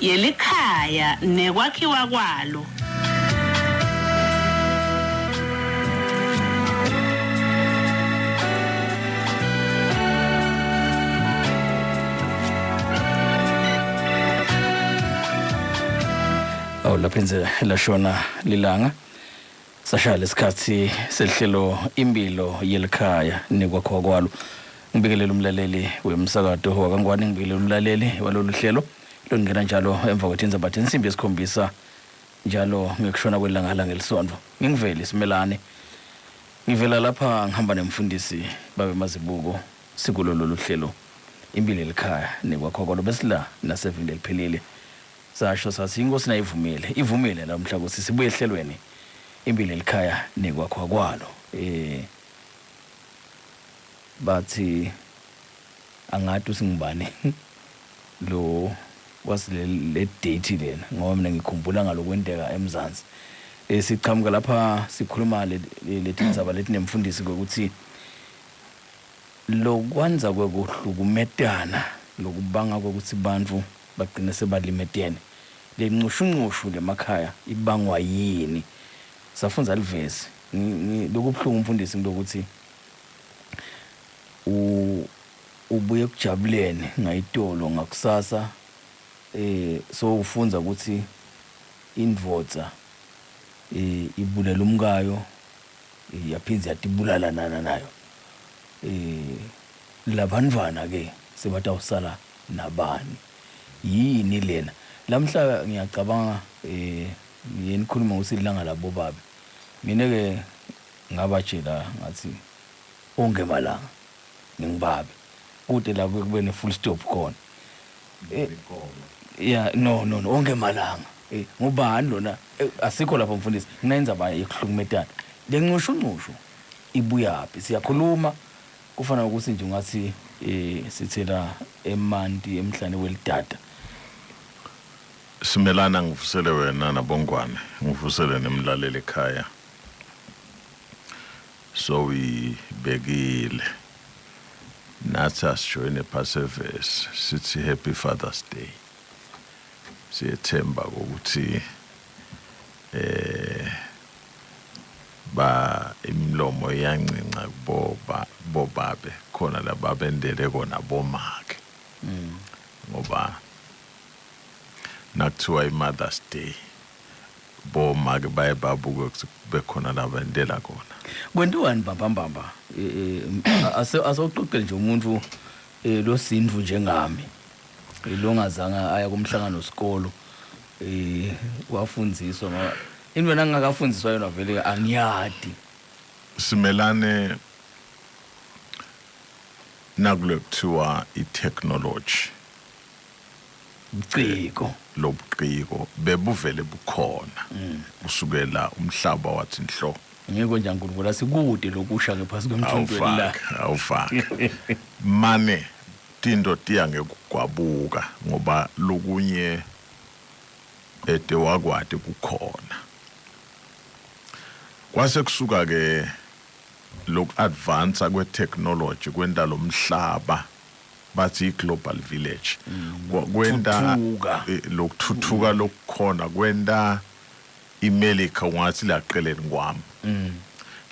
yelikhaya nekwakhiwa kwalo. Lapha enze lashona lilanga sashaya lesikhathi sehlelo impilo yelikhaya nekwakhiwa kwalo. Ngibikelela umlaleli wemsakato wakangwane, ngibikelela umlaleli walolu hlelo longena njalo emva kwethi inzabathe insimbi yesikhombisa njalo ngekushona kwelanga ngelisonto. Ngingivele Simelane, ngivela lapha ngihamba nemfundisi babe Mazibuko sikulolu hlelo impilo yelikhaya nekwakhiwa kwalo besila nasevile eliphelile. Sasho sathi inkosi nayivumile ivumile namhla ukuthi sibuye ehlelweni impilo yelikhaya nekwakhiwa kwalo. Bathi angathi usingibani lo wasile date lena ngoba mina ngikhumbula ngalokwendeka eMzansi. Sichamuka lapha sikhuluma lethi indzaba lethi nemfundisi ukuthi lokwanza kwekuhlukumetana lokubanga ukuthi bantu bagcine sebalimetene lenqushunqushu lemakhaya ibangwa yini. Safunza livesi lokubhlungu umfundisi ngilokuthi ubuye kujabulene ngayitolo ngakusasa so ufunza ukuthi indvodza ibulela umkayo yaphinza yatibulala nayo labantwana ke sebatawusala nabani yini lena. Lamhla ngiyacabanga yenikhuluma ngosilanga labo babi mina ke ngabatshela ngathi ongemalanga ngingibabi kude la kube ne full stop khona. No ongemalanga ngubani lona asikho lapha mfundisi nginenza ba yekuhlukumetana lenqushunqushu ibuyaphi. Siyakhuluma kufana ukuthi nje ungathi sithela emanti emhlane welidada. Simelana ngivusele wena nabongwane ngivusele nemlaleli ekhaya. So ibekile nathi asijoyine Perseverance sithi Happy Father's Day. Siyethemba ukuthi ba imlomo yancinca bobabe khona lababendele kona bomake ngoba nakuthiwa iMother's Day bomake baye babuke ukuthi bekhona labendela khona. Kwentiwani bambamba asoxoxe nje umuntu lo sindvu njengami longazanga aya kumhlangano sikolo wafundziswa ngoba into wena ngakafundiswa yona vele angiyadi. Simelane nakule kuthiwa itechnology uciko lobuciko bebuvele bukhona usukela umhlaba wathi nhlo. Ngeke nje uNkulunkulu asikude lokusha ngephansi kwemthondweni la awufaka mane tinto tiya ngekugwabuka ngoba lokunye ede wakwade kukhona. Kwase kusuka ke loku advance kwe technology kwenda lo mhlaba bathi global village kwenda lokuthuthuka lokukhona kwenda iMelika ungathi laqeleni kwami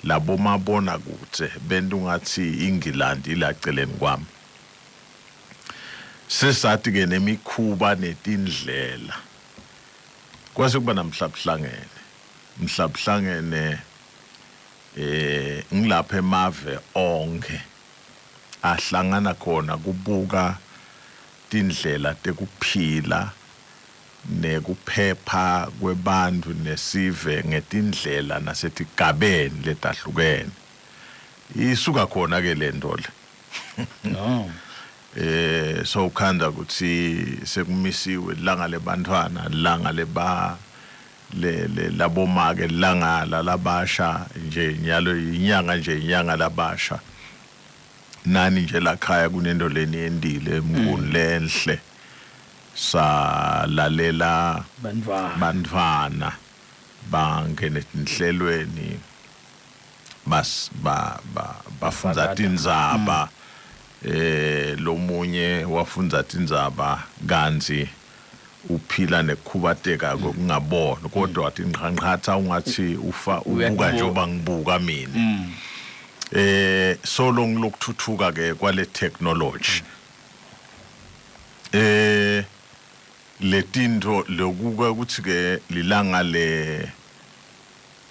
labo mabona kude bento ngathi England ilaqeleni kwami. Sesathi ke nemikhuba netindlela kwase kuba namhlabhlangene ngilapha emave onke ahlangana khona kubuka tindlela tekuphila nekuphepha kwebantu nesive ngetindlela nasetigabeni letahlukene. Isuka khona ke lento le. No. So ukhanda ukuthi sekumisiwe langa lebantwana langa leba labomake langa labasha nje nyalo inyanga nje inyanga labasha nani nje lakhaya kunento leni endile emkhulu lenhle salalela bantwana bangene inhlelweni bafundza tindzaba lomunye wafundza tindzaba kanzi uphila nekukhubateka kokungabona kodwa wathi ngqanqatha ungathi ubuka njengoba ngibuka mina so long lokuthuthuka ke kwale technology letinto lokuka ukuthi ke lilanga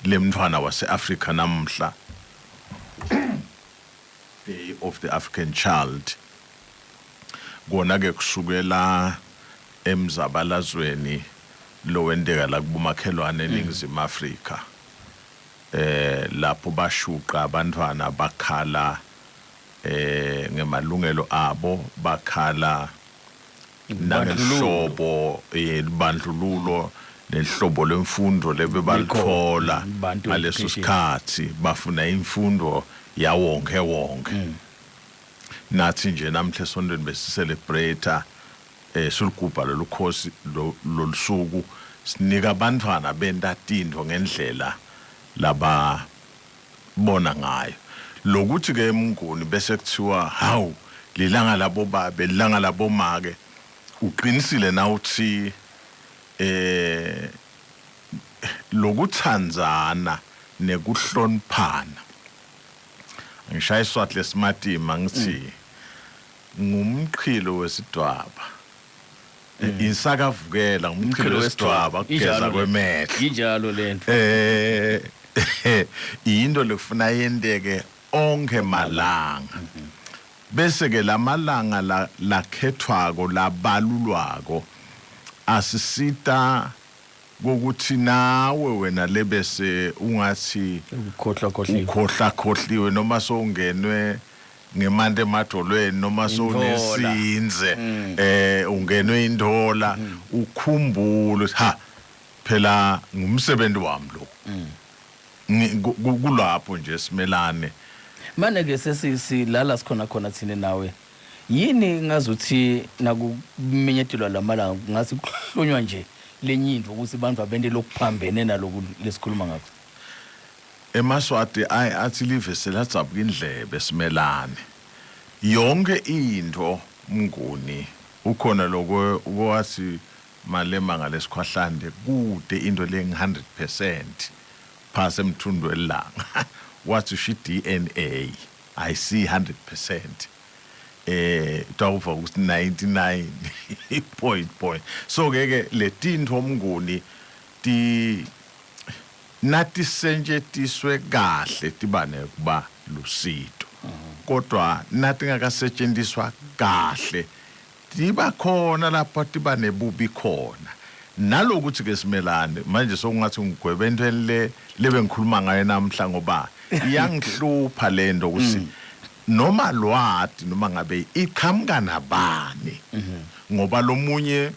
lemntwana wase-Africa namhla Day of the African Child kona ke kusukela emzabalazweni lo wendeka la kubomakhelwane eNingizimu Afrika lapho bashuqa abantwana bakhala ngemalungelo abo bakhala nangenhlobo yebandlululo nenhlobo lemfundo lebebalithola ngaleso sikhathi bafuna imfundo yawonke nathi nje namhla esontweni besicelebrate sulugubha lolukhosi lolusuku sinika abantwana bentatindvo ngendlela laba bona ngayo lokuthi ke emnguni bese kuthiwa hawu lilanga labo babe lilanga labo make uqinisile na uthi lokuthandzana nekuhloniphana ngishaya iswathi lesimatima ngithi ngumqhilo wesidwaba insakavukela ngumqhilo wesidwaba kugeza kwemehlo injalo lento into lekufuna yenteke onke malanga bese ke lamalanga lakhethwako labalulwako asisita ukuthi nawe wena lebese ungathi ukhohlakhohliwe noma sowungenwe ngemande emadolweni noma sowunesinze ungenwe indola ukhumbule ha phela ngumsebenzi wami lo kulapho nje simelane manje ke sesilala sikhona thina nawe yini ngazuthi nakuminyetelwa lamalanga ngasi kuhlonywa nje lenyindvo ukuthi abantu abende lokuphambene naloku lesikhuluma ngakho emaswati athi live selatsabuka indlebe simelane yonke into mnguni ukhona lokho ukwathi malema ngalesikhwahlande kude into le100% phase emthundo elanga wathi shi DNA I see 100% tawuva ukuthi 99 point so ke letinto mnguni nathi senjetiswe kahle tibane kuba lusito kodwa nathi ngakasetshenziswa kahle tiba khona lapho tibane bubi khona nalokuthi ke simelane manje sokungathi ngigwebe entweni lebe ngikhuluma ngayo namhla ngoba iyangihlupha lento ukuthi noma lwati noma ngabe iqhamuka nabani ngoba lomunye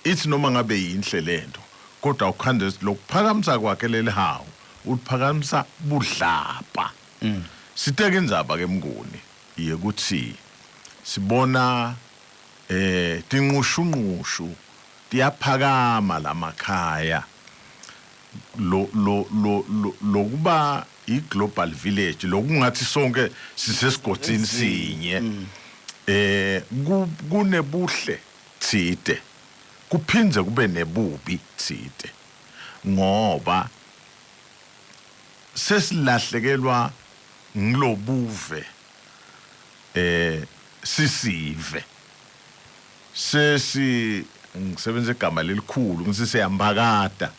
ithi noma ngabe yinhle lento kodwa ukhanda lokuphakamisa kwakhe lelihawu uphakamisa budlapha siteke indzaba ke mnguni yekuthi sibona tinqushunqushu tiyaphakama lamakhaya lokuba i-global village lokungathi sonke sisesigodini sinye kunebuhle thide kuphindze kube nebubi thide ngoba sesilahlekelwa ngilobuve sisive ngisebenza igama lelikhulu ngithi siyambakada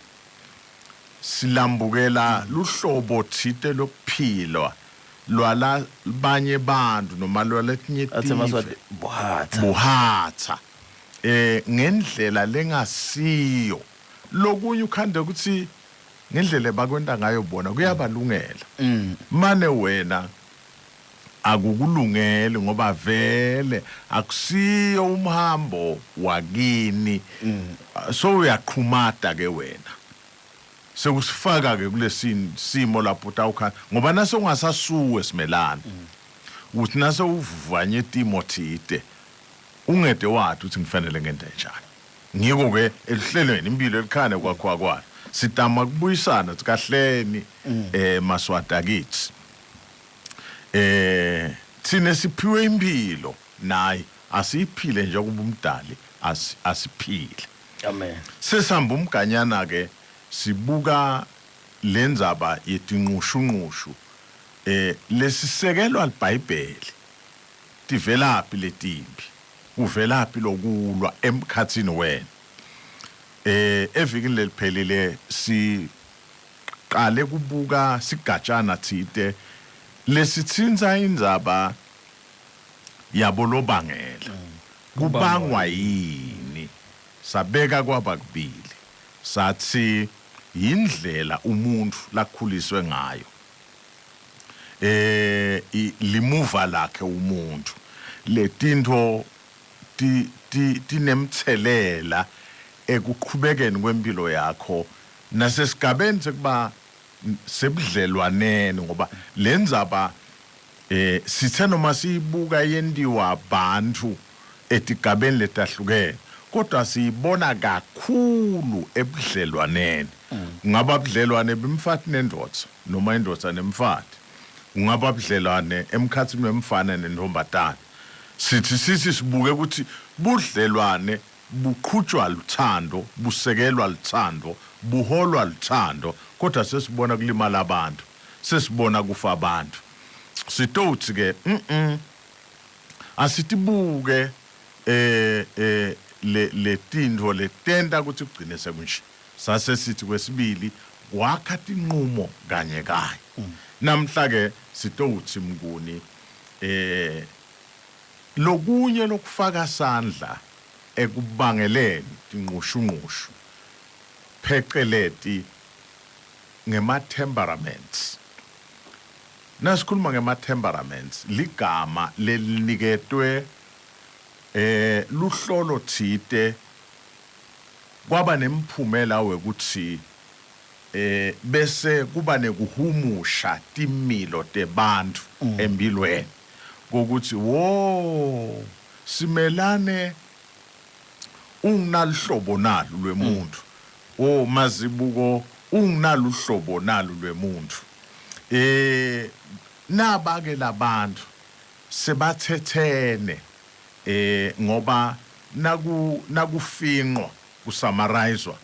silambukela luhlobo thide lokuphila lwala banye bantu noma lwaletinye buhatha ngendlela lengasiyo lokunye ukhande ukuthi ngendlela bakwenta ngayo bona kuyabalungela mane wena akukulungele ngoba vele akusiyo umhambo wakini so uyaqhumata ke wena sekusifaka ke kulesimo lapho tawukha ngoba nase ungasasuwe simelana uthi nase uvuvanye timo thide ungede wathi uthi ngifanele ngende njani ngiko ke elihlelweni impilo elikhane kwakhwa sitama kubuyisana sikahleni maswata kithi thine siphiwe impilo nayi asiphile nje kuba umdali asiphile. Amen. Sesihamba umganyana ke sibuka lenzaba yetinqushunqushu lesisekelwa iBhayibheli tivelaphi letimbi uvelaphi lokulwa emkhatsini wena evikini leliphelile siqale kubuka sigatshana thite lesithinza indzaba yabolobangela kubangwa yini sabeka kwaba kubili sathi indlela umuntu lakhuliswe ngayo limuva lakhe umuntu letinto tinemthelela ekuqhubekeni kwempilo yakho nasesigabeni sekuba sebudlelwaneni ngoba lenzaba sithe noma siyibuka yendiwa abantu etigabeni letahlukene kodwa siyibona kakhulu ebudlelwaneni ngaba budlelwane bemfathi nendoda noma indoda nemfathi ungaba budlelwane emkhathini wemfana nentombatana sithi sibuke ukuthi budlelwane buqhutshwa luthando busekelwa luthando buholwa luthando kodwa sesibona kulimala abantu sesibona kufa abantu sitothi ke asitibuke le tinto letenta ukuthi kugcine sekunje sase sithi kwesibili wakha inqumo kanye namhla ke sitothi mnguni lokunye lokufaka sandla ekubangeleni tinqushunqushu pheceleti ngema-temperaments nasikhuluma ngema-temperaments ligama leliniketwe luhlolo thite kwaba nemphumela wekuthi bese kuba nekuhumusha timilo tebantu empilweni kokuthi wo simelane unginalihlobo nalo lwemuntu mazibuko unginalihlobo nalo lwemuntu nabake labantu sebathethene ngoba nakufinqwa kusummarizwa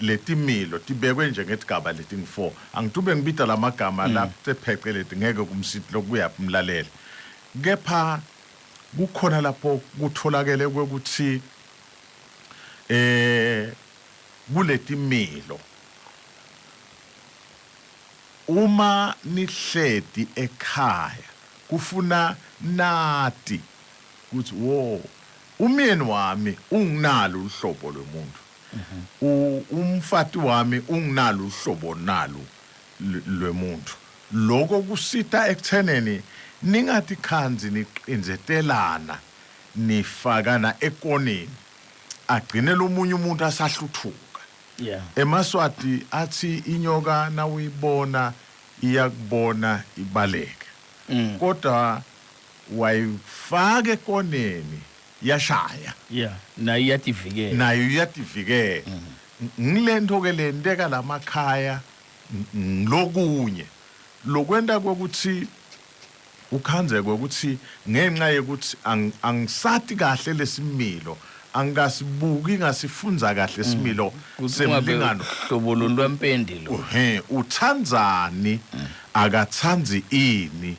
letimilo tibekwe njengesigaba leting4 angitube ngibita lamagama lapho epheceleti ngeke kumsithi lokuya umlaleli kepha kukhona lapho kutholakele ukuthi kuletimilo uma nihledi ekhaya kufuna nati ukuthi wo umyeni wami unginalo uhlobo lwemuntu umfati wami unginalo uhlobo nalo lwemuntu lokho kusita ekutheneni ningathi khanzi niqinzetelana nifakana ekoneni agcine lomunye umuntu asahluthuka emaswati athi inyoka nawuyibona iyakubona ibaleke kodwa wayifaka ekoneni yashaya nayo iyativikela ngilento ke lenteka lamakhaya lokunye lokwenda kokuthi ukhanzeke ukuthi ngenxa yokuthi angisati kahle lesimilo angasibuki ngasifunza kahle similo semlingano hlobo lwempendelo uthanzani akathanzi ini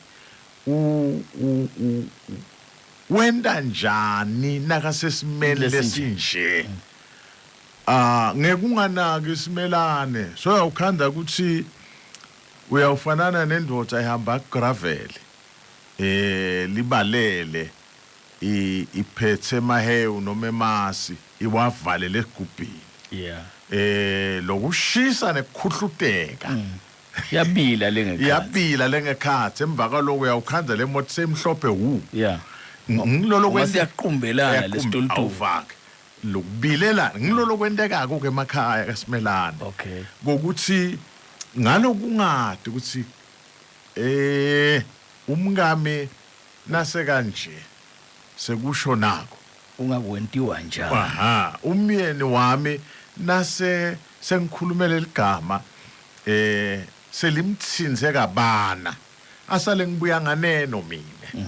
wenda njani nakasesimele lesinje ngekunganaki isimelane so uyawukhanda ukuthi uyawufanana nendoda ehamba gravel libalele iphethe mahewu noma emasi iwavalele egubhini lokushisa nekukhuhluteka yabila lengekhathi emva kaloko uyawukhanda le moto semhlophe ngilolo kwesiyaqumbelana lesitolto awuvake lokubilela ngilolo kwentekako ke emakhaya kaSimelane ngokuthi ngalokungadi ukuthi umngame nase kanje sekusho nako ungakwentiwa njani umyeni wami nase sengikhulumela ligama selimthinze kabana asale ngibuya nganeno mina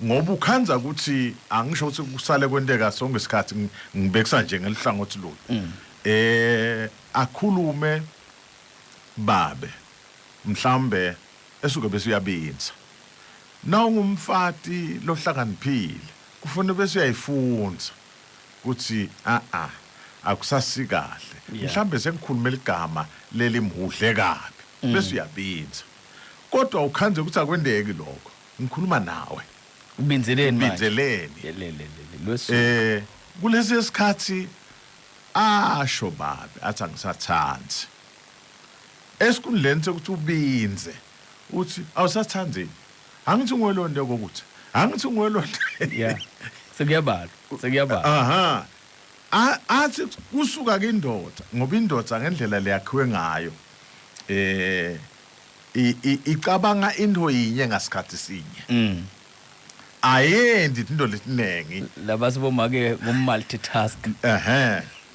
ngoba ukhanza ukuthi angisho ukuthi kusale kwenteka sonke isikhathi ngibekisa nje ngelihlangothi lo akhulume babe mhlambe esuke bese uyabinza nawungumfati lohlakaniphile kufuna bese uyayifunza ukuthi akusasi kahle mhlambe sengikhuluma igama leli mhudle kabi bese uyabinza kodwa ukhanze ukuthi akwendeki lokho ngikhuluma nawe ubinzeleni kulesi isikhathi asho babe athi angisathanzi esikhundleni sokuthi ubinze uthi awusathanzi angithi ngwelonde kokuthi angithi ngwelonde sekuyabala athi kusuka kindoda ngoba indoda ngendlela leyakhiwe ngayo icabanga into yinye ngasikhathi sinye ayendi into letinengi labasibomake ngomultitask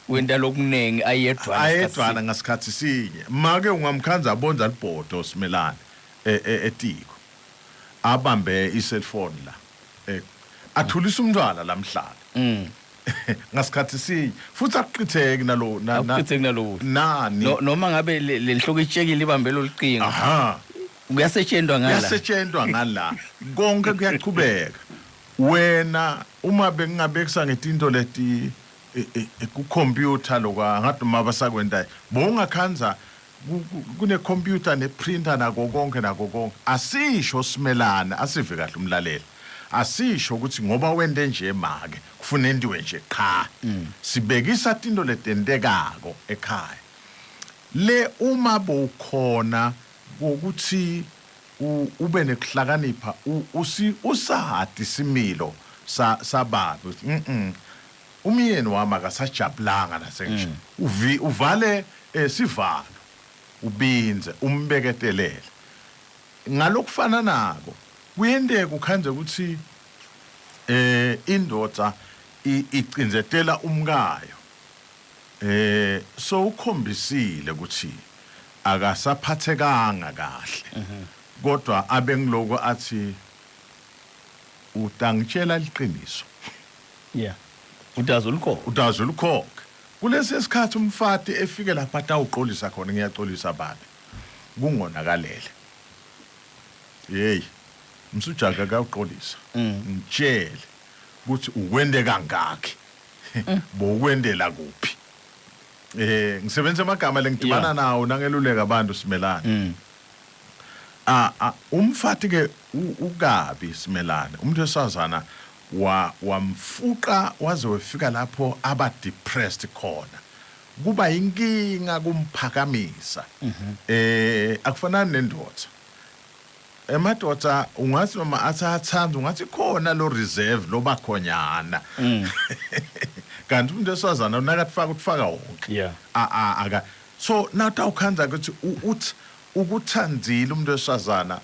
wenta lokunengi ayedwana ngasikhathi sinye make ungamkhanza abonza libhodo simelane etiko abambe iselfone la athulisa umntwana lamhlala ngasikhathi sinye futhi akuqitheki nalo nani noma ngabe lenhloko itshekile ibambe lo liqinga kuyasetshenzwa ngala konke kuyaqhubeka wena uma bengingabekisa ngetinto leti ku-computer lokwa ngathi uma basakwendayo bongakhanza kune-computer ne-printer nako konke asisho simelana asive kahle umlaleli asisho ukuthi ngoba wende nje make kufuna endiwe nje qha sibekisa tinto letentekako ekhaya le uma bowukhona ukuthi ube nekuhlakanipha usahati similo sababe umyeni wami akasajabulanga nasenje uvale sivalo ubinze umbeketelele ngalokufana nako kuyendeka ukhanze ukuthi indoda icinzetela umkayo so ukhombisile ukuthi akasaphathekanga kahle kodwa abengiloko athi utangitshela liqiniso utazulukhokha kulesi sikhathi umfati efike lapha atawuqolisa khona ngiyaxolisa abantu kungonakalele msujaga kawuqolisa ngitshele ukuthi ukwende kangaki bokwendela kuphi ngisebenza amagama lengidibana nawo nangeluleka abantu simelane umfati ke ukabi simelane umuntu esazana wamfuqa waze wefika lapho aba depressed khona kuba inkinga kumphakamisa akufanani nendoda emadoda ungathi noma athathanza ungathi khona lo reserve lo bakhonyana kanti umuntu esazana unakafaka ukufaka wonke aka so nathi awukhanza ukuthi uthi ukuthandile umuntu esazana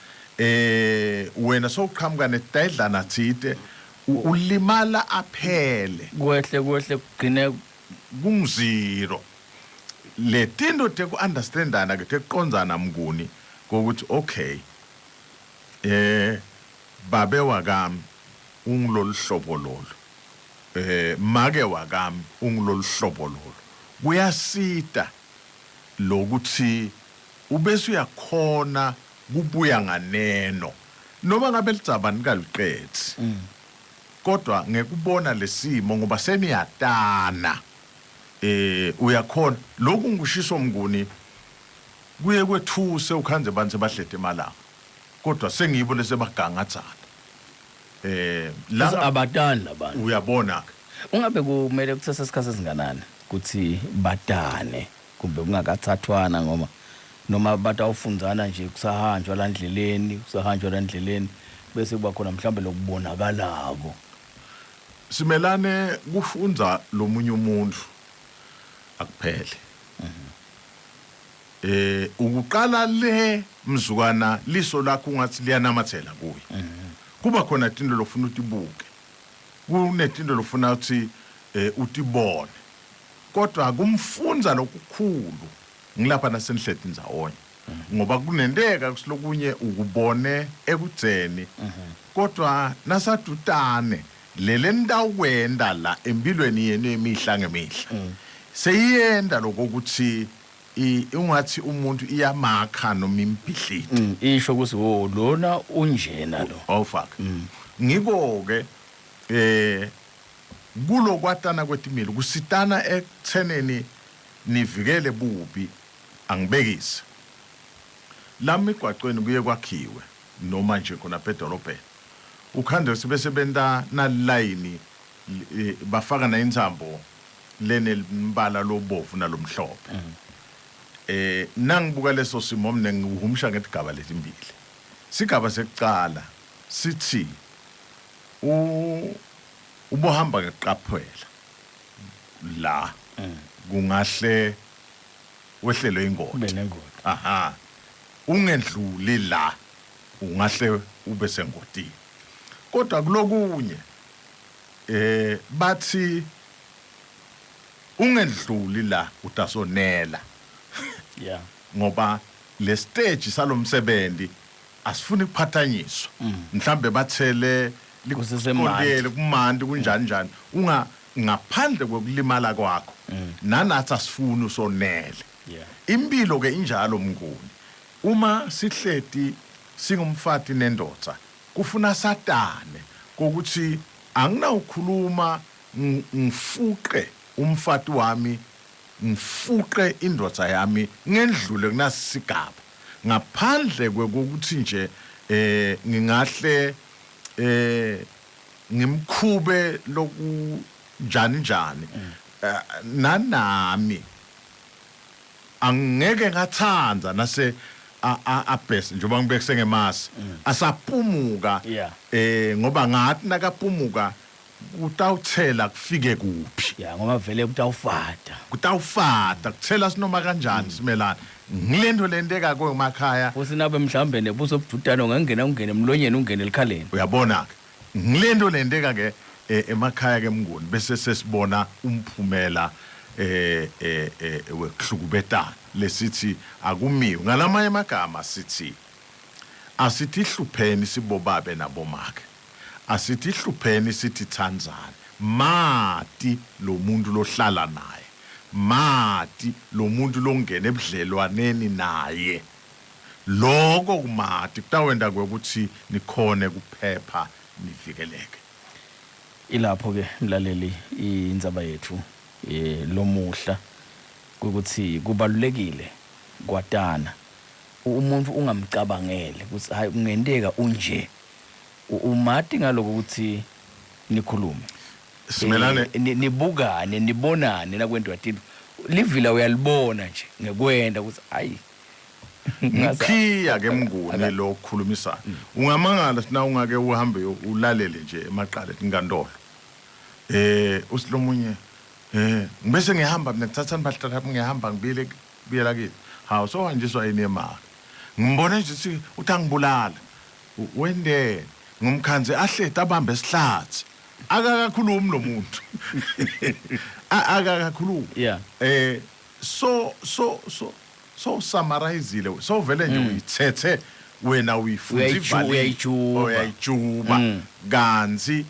wena soqhamuka nedayidlana thide ulimala aphele kwehle kugcine kungzero letinto teku understandana ke teqonzana mnguni ukuthi okay babe wakami ungilolu hlobo lolu make wakami ungilolu hlobo lolu kuyasita lokuthi ubese uyakhona kubuya nganeno noma ngabe lidzabani kaliqethi kodwa ngekubona lesimo ngoba seniyatana uyakhona lokhu ngushiso mnguni kuye kwethuse ukhanze bantu bahlete emalanga kodwa sengiyibone sebagangathana la abatani labantu uyabona ke ungabe kumele kuthesa isikhathi esinganani ukuthi badane kumbe kungakathathwana ngoma noma batawufundzana nje kusahanjwa landleleni bese kuba khona mhlambe lokubonakalako simelane kufunza lomunye umuntu akuphele ukuqala le mzukwana liso lakho ungathi liyanamathela kuye kuba khona into lofuna utibuke kunetinto lofuna uthi utibone kodwa kumfunza lokukhulu ngilapha nasenhlethi ndzawonye ngoba kunenteka kusilokunye ukubone ekudzeni kodwa nasadutane lele ndakwenda la empilweni yenu emihla ngemihla seyiyenda lokuthi ungathi umuntu iyamakha noma impihlithi isho ukuthi lona unjena lo awufaka ngiko ke kulokwatana kwetimilo kusitana ekutheneni nivikele bubi angibekise lami igwaqweni kuye kwakhiwe noma nje khona pedolobheni ukhande sibesebenta na line bafaka na intambo lenembala lobovu nalomhlophe nangibuka leso simo mina ngihumsha ngetigaba letimbili sigaba sekucala sithi ubohamba ngeqaphela la kungahle wehlelo ingodi aha ungedluli la ungahle ube sengodini kodwa kulokunye bathi ungedluli la utasonela yeah ngoba le stage salomsebenzi asifuni ukuphathanyiswa mhlambe bathele kusesemandi kumandi kunjani njani ngaphandle kokulimala kwakho nanathi asifuni usonele impilo ke injalo mnguni uma sihleti singumfati nendoda kufuna satane ukuthi anginawukhuluma ngifuqe umfati wami ngifuqe indoda yami ngendlule kunasisigaba ngaphandle kokuthi nje ngingahle ngimkhube njani nanami angeke ngathanza nase abhesi njengoba ngibekise ngemasi asapumuka ngoba ngathi nakapumuka utawuthela kufike kuphi ngoba vele kutawufata kuthela sinoma kanjani simelana ngilento lenteka kwemakhaya futhi nabe mhlambe nebuso obududana ungene emlonyeni ungene elikhaleni uyabona ke ngilento lenteka ke emakhaya ke mnguni bese sesibona umphumela wekuhlukubetana lesithi akumiwe ngalamanye amagama sithi asithi hlupheni sibobabe nabomake asithi hlupheni sithi thandzani mati lo muntu lohlala naye mati lo muntu longena ebudlelwaneni naye lokho kumati kutawenda ukuthi nikhone kuphepha nivikeleke ilapho ke mlaleli indzaba yethu lomuhla ukuthi kubalulekile kwatana umuntu ungamcabangele ukuthi hayi ungenteka unje umati ngaloko ukuthi nikhulume simelane nibukane nibonane nakwendwa tinto livila uyalibona nje ngekwenda ukuthi hayi ngikhiya ke mnguni lo kukhulumisana ungamangala sina ungake uhambe ulalele nje emaqala enkantolo usilomunye ngibese ngihamba mina ngithatha impahla lapho ngihamba ngibuyela kithi hawu so hanjiswa yini emali ngimbone nje sithi uthi angibulala wende ngumkhanze ahleta abambe esihlathi akakakhulumi lo muntu akakakhulumi so summarizile so vele nje uyithethe wena uyifunza uyayijuba kanzi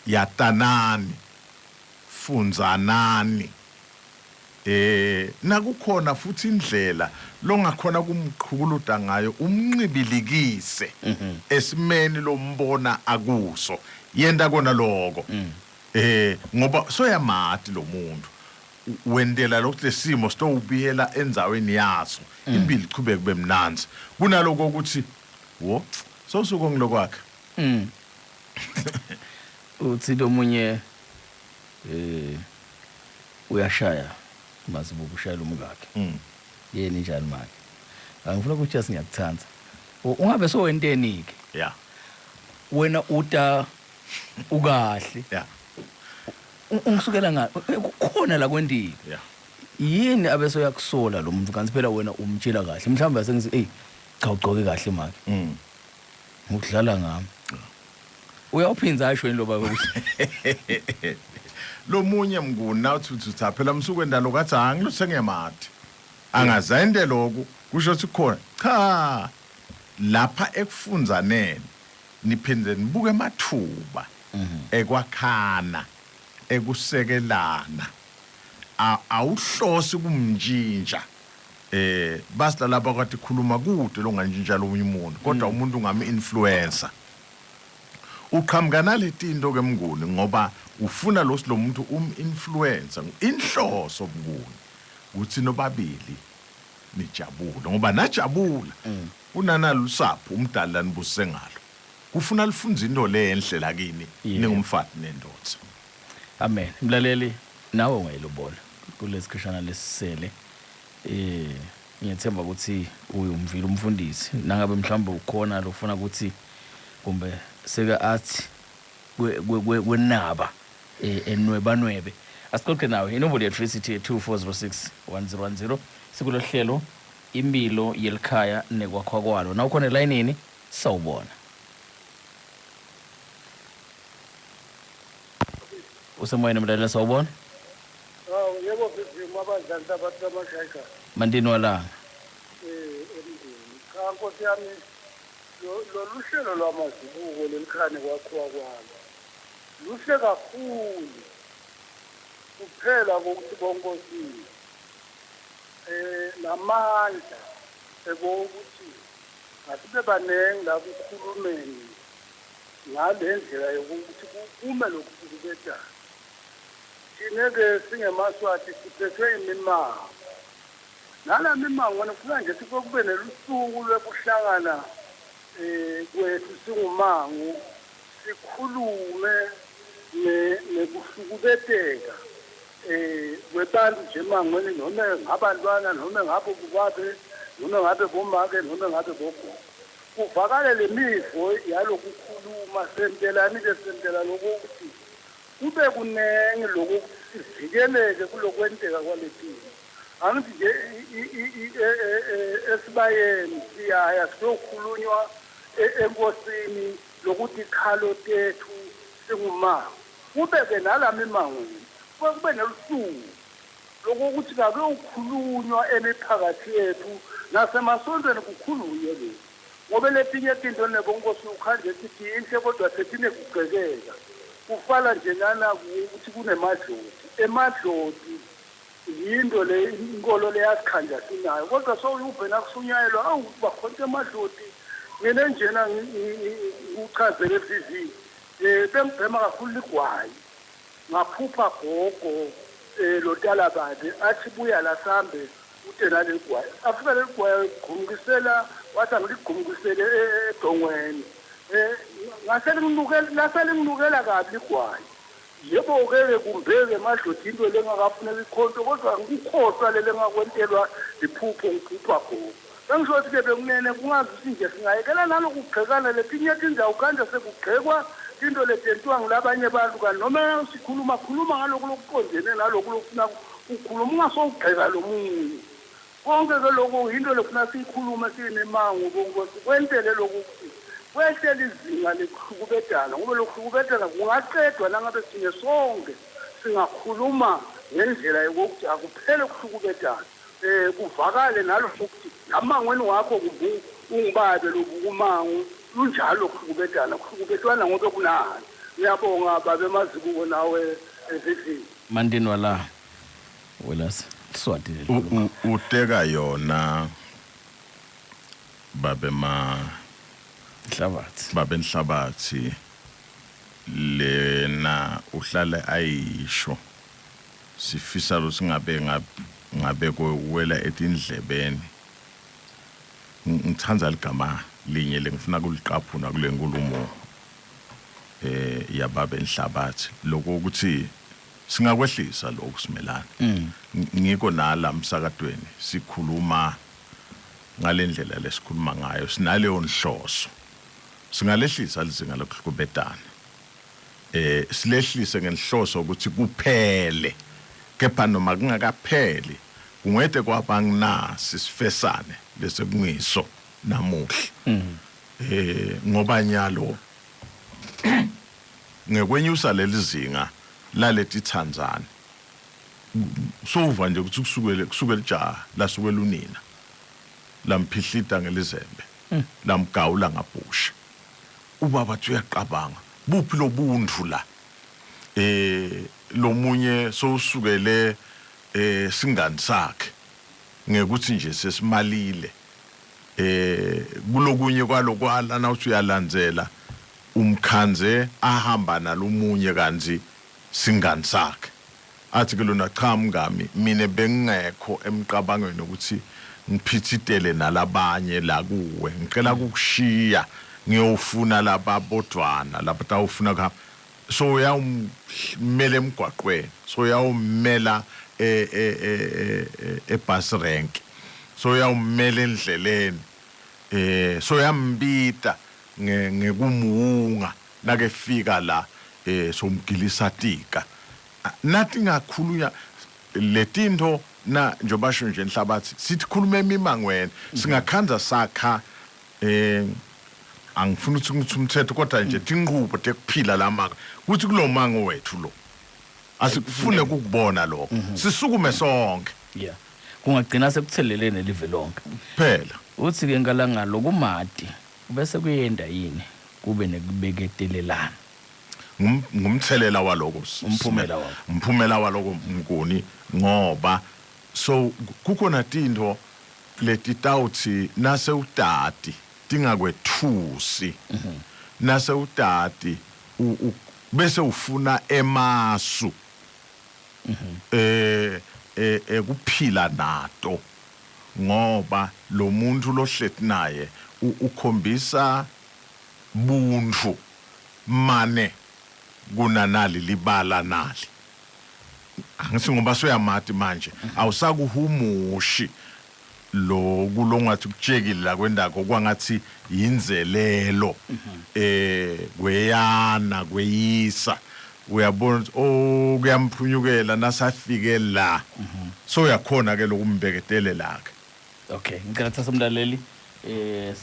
yatanani funzanani nakukhona futhi indlela longakhona kumqhukuluda ngayo umnqibilikise esimeni lombona akuso yenda kona lokho ngoba soyamati lo muntu wendela lokho lesimo sitowubiyela enzaweni yaso impilo ichubeke kube mnanzi kunaloko ukuthi wo sosuko ngilokwakhe uthi lo munye uyashaya mazibuka ushayela umkakhe yeni njani manje angifuna ukuthi singakuthanza ungabe sowenteni ke wena uta ukahle ungisukela ngapi kukhona la kwendile yini abeso yakusola lo muntu kanti phela wena umtshela kahle mhlawumbe asengithi cha ugcoke kahle manje ngokudlala ngami uyawuphinza asho yini lo baba lo munye mnguni nawuthi phela msukwenda lo kathi angiluse ngemati angazayinde lokhu kusho ukuthi khona cha lapha ekufunzaneni niphinde nibuke emathuba ekwakhana ekusekelana awuhlosi kumnjinja basila lapha kwathi khuluma kude longanjinja lomunye umuntu kodwa umuntu ungami-influencer uqhamuka naletinto ke mnguni ngoba ufuna lo muntu influencer inhloso mnguni ukuthi nobabili nijabule ngoba najabula unanalo usapho umdala nibuse ngalo kufuna lifunza into le enhle lakini ningumfati nendoda amen mlaleli nawe ungayilobona kulesikhashana lesisele ngiyethemba ukuthi uyumvile umfundisi nangabe mhlawumbe ukhona lokufuna ukuthi kumbe seka athi kwenaba enwebanwebe asixoxe nawe inombolo yethu esithi 24061010 sikulohlelo impilo yelikhaya nekwakho kwalo na ukhona elayinini sawubona usemoyeni mlaleli sawubona yebo sizima abadlali abantu bamashayika mandini walanga emndeni cha nkosi yami lolu hlelo lwamazibuko lelikhane kwakhiwa kwalo luhle kakhulu kuphela kokuthi konkosini namandla ebokuthi ngasibe banengi la kukhulumeni ngale ndlela yokuthi kume lokhu kubetana thine-ke singemaswati siphethwe imimango nala mimango ngifuna nje sibe kube nelusuku lwekuhlangana kwethu singumango sikhulume nekuhlukubeteka kwebantu nje emangweni noma ngabantwana noma ngabe kubabe noma ngabe bomake noma ngabe bogogo kuvakale lemivo yalokukhuluma sentelani-ke sentela lokuthi kube kunenge lokuthi sivikeleke kulokwenteka kwaletini angithi nje esibayeni siyaya siyokhulunywa enkosini lokuthi ikhalo tethu singumango kube-ke nalami emangweni kube nelusuku lokuthi kake ukhulunywa emiphakathi yethu nasemasontweni kukhulunywe lokhu ngoba letinye izinto nebonkosi ukhanje sithi inhle kodwa sethine kugqekeka kufala nje nana ukuthi kunemadloti emadloti yinto le inkolo leyasikhanja sinayo kodwa sowuyubhena kusunyayelwa awu bakhonto emadloti mina njena ngichazele TV bengibhema kakhulu ligwayi ngaphupha gogo lotala bade athi buya la sambe utena legwayi afika legwayi gumkisela wathi angiligumkisele edongweni ngaselinginukela kabi ligwayi yebo-ke kumbeke emadloti into lengakafuneka ikhonto kodwa ngikukhohlwa lengakwentelwa liphupho ngiphupha gogo bengisho ukuthi-ke bekunene kungazisi nje singayekela nalokugqekana letinye tindawo kanje sekugqekwa into letentiwa ngilabanye abantu kanti noma sikhuluma ngalokhu lokuqondene nalokhu lokufuna ukukhuluma ungasowugqeka lo munye konke-ke lokhu into lefuna siyikhulume siyinemango bonkosi kwentele lokuthi kwehlele izinga lekuhlukubedana ngoba lokuhlukubedana kungaqedwa nangabe sine sonke singakhuluma ngendlela yokuthi akuphele ukuhlukubedana kuvakale nalokho ukuthi namangweni wakho ungibabe lobukumango lunjalo ukuhlukubedana kuhlukubedwana ngoba kunani ngiyabonga babe mazibuko nawe ezidlini mandini wala welas swati uteka yona babe Nhlabathi lena uhlala ayisho sifisa lo singabe kwela etindlebeni ngithanza ligama linye lengifuna kuliqaphuna kule nkulumo yababe Nhlabathi lokho ukuthi singakwehlisa lokho simelana ngiko nala msakadweni sikhuluma ngalendlela lesikhuluma ngayo sinaleyo nhloso singalehlisa lizinga lokuhlukubedana silehlise ngenhloso ukuthi kuphele kepha noma kungakapheli kungwede kwabanginasi sifesane bese kungiso namuhla ngoba nyalo ngekwenyusa lelizinga lalethi Tanzania sova nje ukuthi kusukela jaha lasukela unina lamphihlita ngelizembe lamgawula ngabhusha ubaba uthi uyaqabanga buphi lobundlu la lomunye sowusukele singani sakhe ngekuthi nje sesimalile kulokunye kwalokwala nawuthi uyalandzela umkhanze ahamba nalomunye kanzi singani sakhe athi ke lona cha mngami mina bengekho emqabangweni ukuthi ngiphithitele nalabanye la kuwe ngicela ukukushiya ngiyofuna laba bodwana lapha tawufuna ka so uyawumela emgwaqweni so uyawumela bus rank so uyawumela endleleni so uyambita ngekumuunga nake fika la somgilisa tika nathi ngakhulunya letinto na njoba sho nje enhlabathi sithi khuluma emimangweni singakhanza sakha angifuna ukuthi umthetho kodwa nje tinqubo tekuphila lamanga kuthi kulomango wethu lo asikufune ukubona lokho sisukume sonke yeah kungagcina sekuthelelene live lonke phela uthi ke ngalanga lokumati bese kuyenda yini kube nekubeketelelana ngumthelela waloko umphumela waloko mnguni ngoba so kukhona tinto letitawuthi nase utati tingakwethusi nase utati bese ufuna emasu kuphila nato ngoba lo muntu lohlethi naye ukhombisa buntu mane kunanali libala nali angithi ngoba soyamati manje awusakuhumushi lo kulongathi kujekile la kwendako kwangathi inzelelo kweyana kweyisa uyabona kuyamphunyukela nasafike la so uyakhona ke lokumbeketele lakhe okay ngicela thatha umlaleli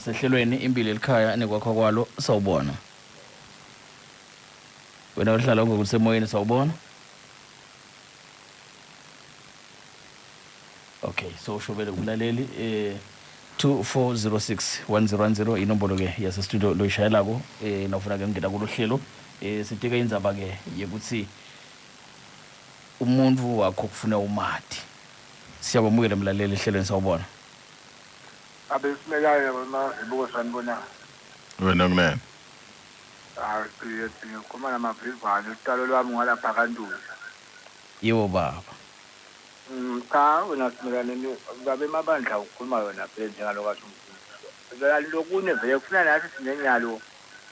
sehlelweni impilo elikhaya nekwakho kwalo sawubona wena uhlala ngokusemoyeni sawubona okay so shobele umlaleli 24061010 inombolo ke yase studio lo ishayelako nofuna ke ngena kulo hlelo sitika indzaba ke yekuthi umuntu wakho kufuna umati siyabamukela umlaleli ehlelweni sawubona abesimekayo bona ibuko sanibona wena ngene siye khoma namavivane utalo lwami ngalapha kanduza yebo baba cha wena simelane ngabe mabandla ukukhuluma yona phela njengalokho asumkhulu lokunye vele kufuna nathi sinenyalo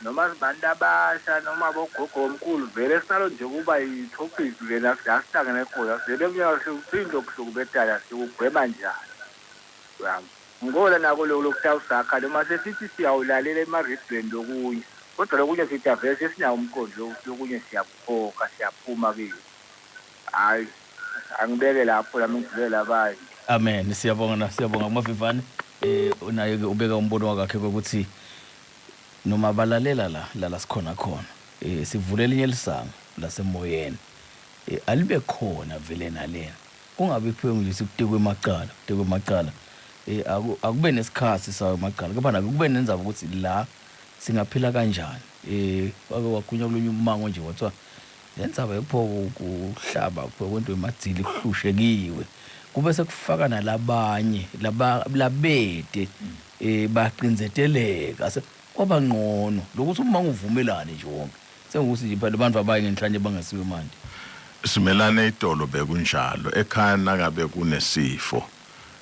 noma sibantu abasha noma bogogo omkhulu vele sinalo nje kuba yi-topic lena sihlangene khona vele kunyaka siphindlo kusukubedala sikugwema njani ngola nako lokutawusakha noma sesithi siyawulalela ema-restaurant lokunye kodwa lokunye sithi vele sesinawo umqondo lokunye siyakukhokha siyaphuma kiyo hayi angibeke lapho lami ngivele abanye amen siyabonga kumavivane unaye ke ubeka umbono wakhe ukuthi noma balalela la sikhona khona sivule elinye lisanga lasemoyeni alibe khona vele nalena kungabe kuphiwe ngilise kutekwe emacala akube nesikhathi sayo emacala kepha nake kube nenzaba ukuthi la singaphila kanjani wake wagunya kulunye umango nje wathiwa lenzaba yepho ukuhlaba kwento emadzili kuhlushekiwe kube sekufaka nalabanye labede baqinzeteleka kwaba ngcono lokuthi uma uvumelane nje wonke sengukuthi nje phela abantu abaye ngenhlanje bangasiwe manje simelane idolo bekunjalo ekhaya nakabe kunesifo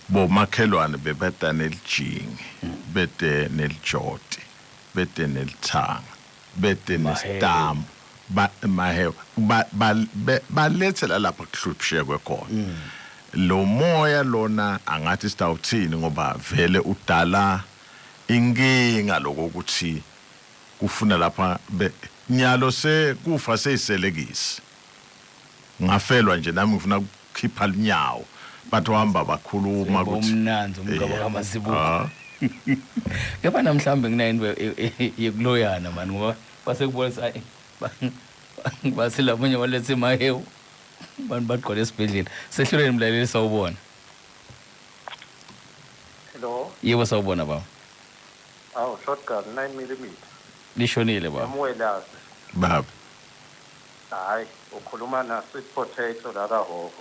bomakhelwane bebeda nelijingi bede nelijoti bede nelithanga bede nestamp mahewa balethela lapha kuhluphishekwe khona lo moya lona angathi sitawuthini ngoba vele udala inkinga lokuthi kufuna lapha nyalo kufa seyiselekisi ngafelwa nje nami ngifuna ukukhipha linyawo bathi uhamba bakhuluma ukuthi umnanzi umngaba kamasibuko kepha namhlambe nginayinto yekuloyana mani ngoba basekubona basi labonye walethe mahewu Bantu baqonde esibhedlela. Sehlulweni mlaleli sawubona. Hello. Yebo sawubona baba. Awu shotgun 9mm. Lishonile baba. Yamuwelazi. baba Hayi, ukhuluma na sweet potato la kaHoho.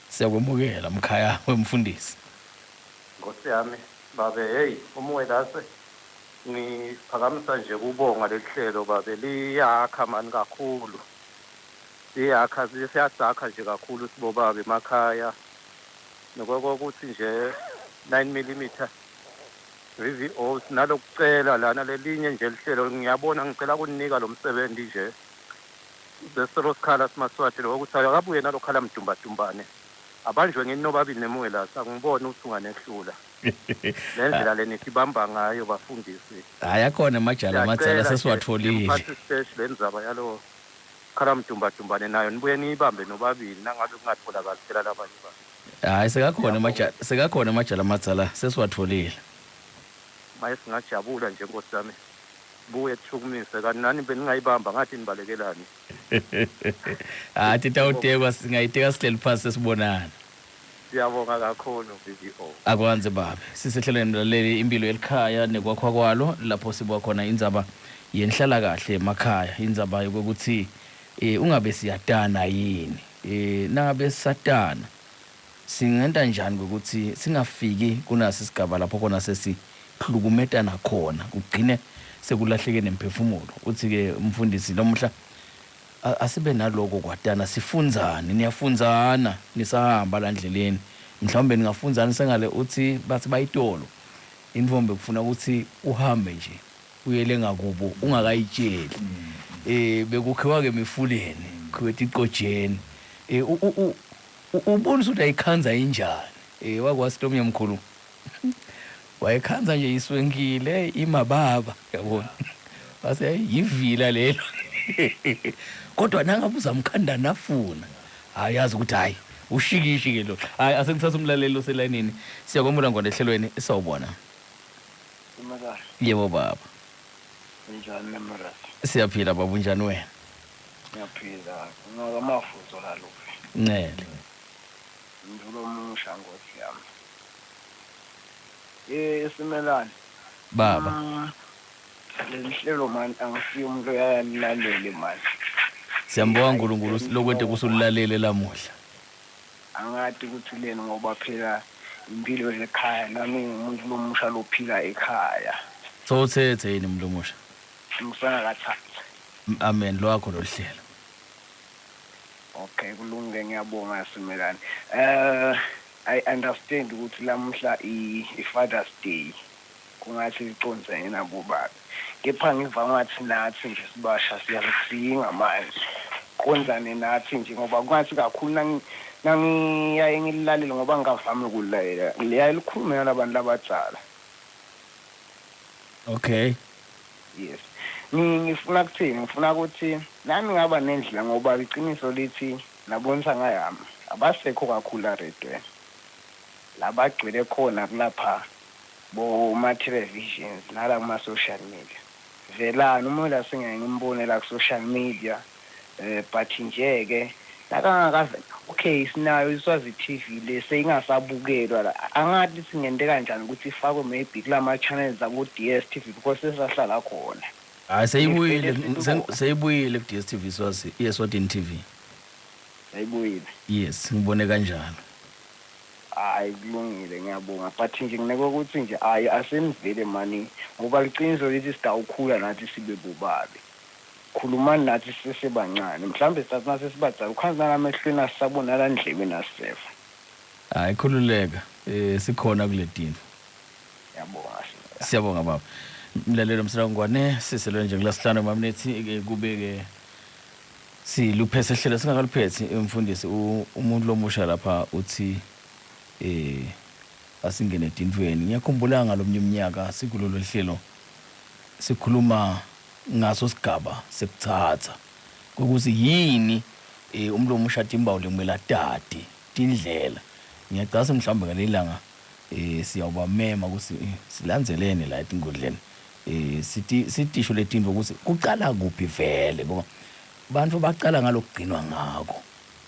Siyakwemukela mkhaya wemfundisi. Nkosi yami, babe hey, umuwelazi. Ngiphakamisa nje kubonga lehlelo babe liyakha mani kakhulu. Liyakha siyasakha nje kakhulu sibobabe emakhaya. Nokokuthi nje 9mm VVO sinalokucela lana lelinye nje lihlelo ngiyabona ngicela ukunika lo msebenzi nje besero sikhala simaswati lokuthi akabuye nalokhala mdumbadumbane abanjwe nginobabili nemuwelasa angibone ukuthi unganehlula lendlela lenisibamba ngayo bafundisi Hayi akhona amajala amadzala sesiwatholile. Iphathi stage lenzaba yalo khala mdumbadumbane nayo nibuye niyibambe nobabili nangabe kungatholakala phela labanye ba Hayi sekakhona amajala amadzala sesiwatholile. maye singajabula nje Nkosi yami buye thukumise kanti nani beningayibamba ngathi nibalekelani Titawutekwa singayiteka sihleli phansi sesibonana. siyabonga kakhulu VVO Akwanze babe sisehlelweni mlaleli impilo elikhaya nekwakho kwalo lapho sibuka khona indzaba yenhlala kahle emakhaya indzaba yokuthi ungabe siyatana yini nangabe satana singenta njani ukuthi singafiki kunasi sigaba lapho khona sesihlukumetana khona kugcine sekulahleke nemphefumulo uthi ke umfundisi lomuhla asibe naloko kwatana sifunzane niyafunzana nisahamba la ndleleni mhlawumbe ningafunzana sengale uthi bathi bayitolo indvombe kufuna ukuthi uhambe nje uyele ngakubo ungakayitsheli bekukhiwa ke emifuleni kwethi iqojeni ubonisa ukuthi ayikhanza injani wakwazi Tommy mkhulu wayekhanza nje iswenkile imababa yabona base yivila lelo kodwa nangabe uzamkhanda nafuna ayazi ukuthi hayi ushikishi ke lo hayi asengithatha umlaleli oselayinini siyakwamula ngone ehlelweni esawubona Imara, yebo baba njani Nemara? siyaphila baba unjani wena Ngiyaphila. Ngamafuzo la lokho. ncele Ndulo umusha Nkosi yami. Simelane. baba Lenhlelo man angisiyo umuntu oyalalela manje. siyambonga uNkulunkulu lokwente kusulalele lamuhla Angathi ukuthi lena ngoba phela impilo ekhaya nami umuntu lomusha lophila ekhaya. so uthethe yini umuntu omusha Ngifana kathatha. amen lwakho lohlelo Okay, kulungile ngiyabonga Simelane. I understand ukuthi lamuhla i-Father's Day kungathi liconzene nabo baba. Kepha ngiva ngathi nathi nje sibasha siyakusinga manje. Konzane nathi nje ngoba kungathi kakhulu nangiyaye ngililalele ngoba ngingavami ukulalela. Liyaye likhulume nalabantu labadzala. okay Yes. Ngifuna ukuthini? Ngifuna ukuthi nami ngaba nendlela ngoba iqiniso lithi nabonisa ngayami. Abasekho kakhulu eredweni. Labagcwele khona kulapha ma televisions nala kuma social media. Velana umuntu singayimbonela ku social media but nje ke nakangakaze okay sinayo iswazi TV lese ingasabukelwa la angathi singente kanjani ukuthi ifakwe maybe kulama channels abo DStv because sesahlala khona. hayi seyibuyile ku DStv swazi eSwatini TV Sayibuyile. yes ngibone kanjalo Hayi kulungile ngiyabonga but nje ngineke ukuthi nje hayi asenivele mani ngoba liqiniso lithi sidawukhula nathi sibe bobabe. Khulumani nathi sisebancane mhlambe sathi sesibadala ukhanza namehlweni asisabona la ndlebeni asisefa. hayi khululeka sikhona kule tinto Yabonga. siyabonga baba mlalelo msakangwane siselwe nje kulasihlanu mamnethi kube ke siluphese hlelo singakaluphethi umfundisi umuntu lomusha lapha uthi asingene tintweni ngiyakhumbula ngalomnye umnyaka sikulolo hlelo sikhuluma ngaso sigaba sekuthatha ukuthi yini umlo omusha timbawu lemela tati tindlela ngiyacasa mhlawumbe ngalelanga siyawuba mema ukuthi silandzelene la etingodleni sitisho letinto ukuthi kucala kuphi vele ngoba bantu bacala ngalokugcinwa ngako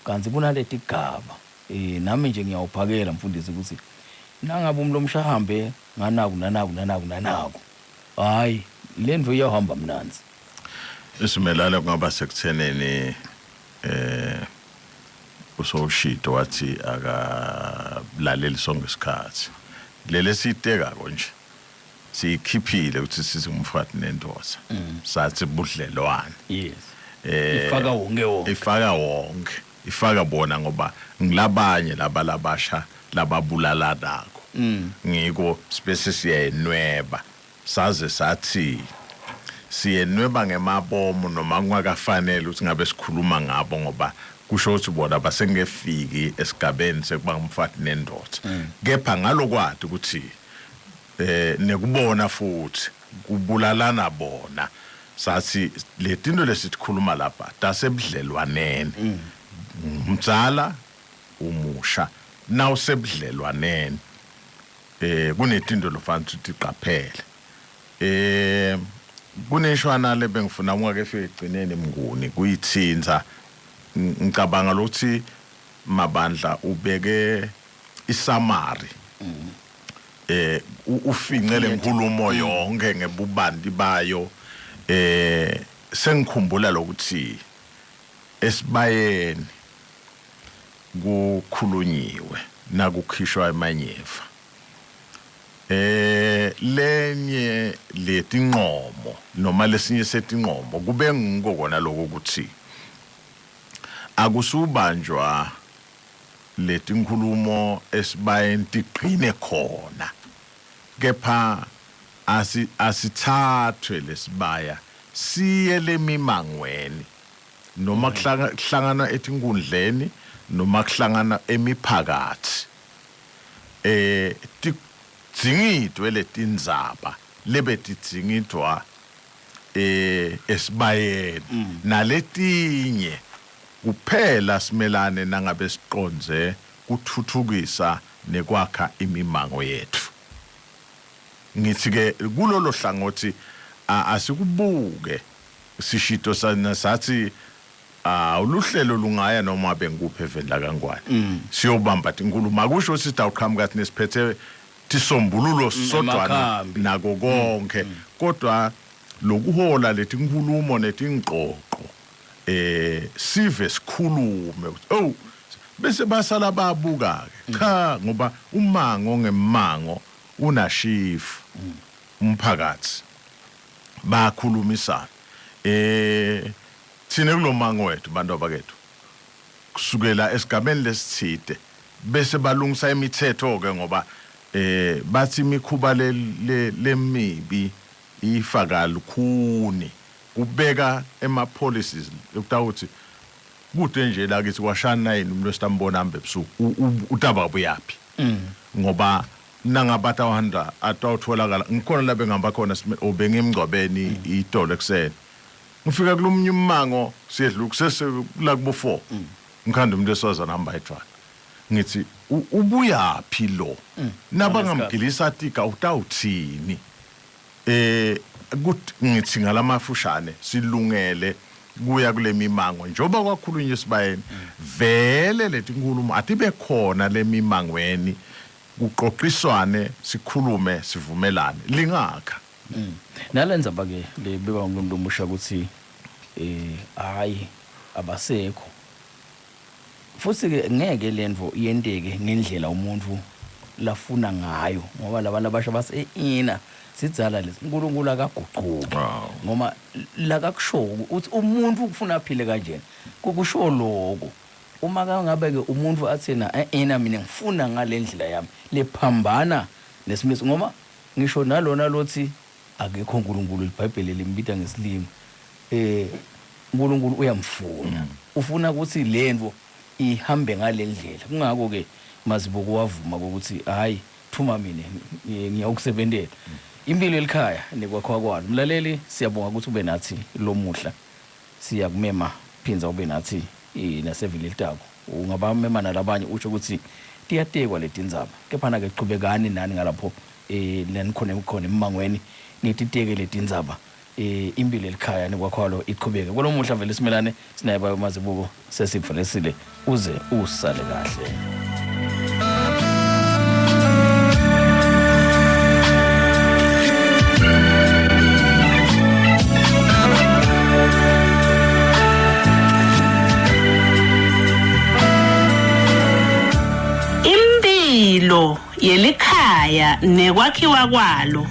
kanti kunaleti gaba nami nje ngiyawuphakela mfundisi ukuthi nangabe umlomsha hambe nganaku hayi lendvo iyahamba mnanzi isimelala kungaba sekutheneni usowushito wathi akalaleli sonke isikhathi lele siteka konje sikhiphile ukuthi sizumfati nendoza sathi budlelwane yes ifaka wonke ifaka bona ngoba ngilabanye labalabasha lababulala nako ngiko space siyenweba saze sathi siyenweba ngemabomo noma kungakafanele ukuthi ngabe sikhuluma ngabo ngoba kusho ukuthi bona basengefiki esigabeni sekuba umfati nendoda kepha ngalokwathi ukuthi nekubona futhi kubulalana bona sathi letinto lesitkhuluma lapha tasebudlelwaneni umzala umusha nawusebudlelwaneni kunetinto lofanele ukuthi iqaphele kuneshwana lebengifuna ungakefika egcineni mnguni kuyithinza ngicabanga lokuthi Mabandla ubeke isamari ufincele inkulumo yonke ngebubandi bayo sengikhumbula lokuthi esibayeni kukhulunyiwe nakukhishwa emanyefa lenye letinqomo noma lesinye setinqomo kube ngikona lokho ukuthi akusubanjwa letinkhulumo esibayeni tiqine khona kepha asithathwe lesibaya siye lemimangweni noma kuhlangana etinkundleni noma kuhlangana emiphakathi dzingidwe letindzaba lebetidzingidwa esibayeni naletinye kuphela simelane nangabe siqonze kuthuthukisa nekwakha imimango yethu ngithi ke kulolo hlangothi asikubuke sishito sana sathi uluhlelo lungaya noma bengikuphe evendla kangwane siyobamba inkulumo akusho sithi awuqhamuka kathi nesiphethe tisombululo sodwa nako konke kodwa lokuhola lethi inkulumo netingqoqo sive sikhulume ukuthi bese basala babuka ke cha ngoba umango ngemango unashifu umphakathi bakhulumisana thina kulomango wethu bantu abakethu kusukela esigabeni lesithide bese balungisa imithetho ke ngoba bathi imikhuba lemibi ifaka lukhuni kubeka ema-policies ukuthi kude nje la kithi kwashana yini umuntu esitambona hambe ebusuku utaba buyaphi ngoba nangabathi awahanda atawutholakala ngikhona la bengihamba khona obengimgcwabeni idolo ekuseni ngifika kulomnye umango siyedluka sesela kubo 4 ngikhanda umuntu eswaza namba ayithwana ngithi ubuyaphi lo nabangamgilisa tika utawuthini ukuthi ngithi ngalamafushane silungele kuya kule mimango njoba kwakhulunywa esibayeni vele lethi inkulumo atibe khona le mimangweni kuqoqiswane sikhulume sivumelane lingakha nalenza bake lebeka umuntu omusha ukuthi hayi abasekho futhi ke ngeke lendvo iyenteke ngendlela umuntu lafuna ngayo ngoba labantu abasha base ina sidzala lesi uNkulunkulu akaguquki ngoma la kakusho ukuthi umuntu ukufuna aphile kanjena kukusho lokho uma ngabe ke umuntu athena ina mina ngifuna ngalendlela yami lephambana nesimiso ngoma ngisho nalona lothi akekho uNkulunkulu iBhayibheli limbita ngesilimo uNkulunkulu uyamfuna ufuna ukuthi lendvo ihambe ngalendlela kungako ke mazibuko wavuma ukuthi hayi thuma mina ngiyakusebenzela impilo elikhaya nekwakho kwalo mlaleli siyabonga ukuthi ube nathi lomuhla siyakumema phinza ube nathi nasevile litako ungabamema nalabanye utsho ukuthi tiyatekwa letindzaba kepha na ke qhubekani nani ngalapho lenikhona emangweni nititeke letindzaba impilo elikhaya nekwakhwalo iqhubeke. Kulo muhla vele simelane sinaye bayo Mazibuko sesivulesile uze usale kahle. Impilo yelikhaya nekwakhiwa kwalo.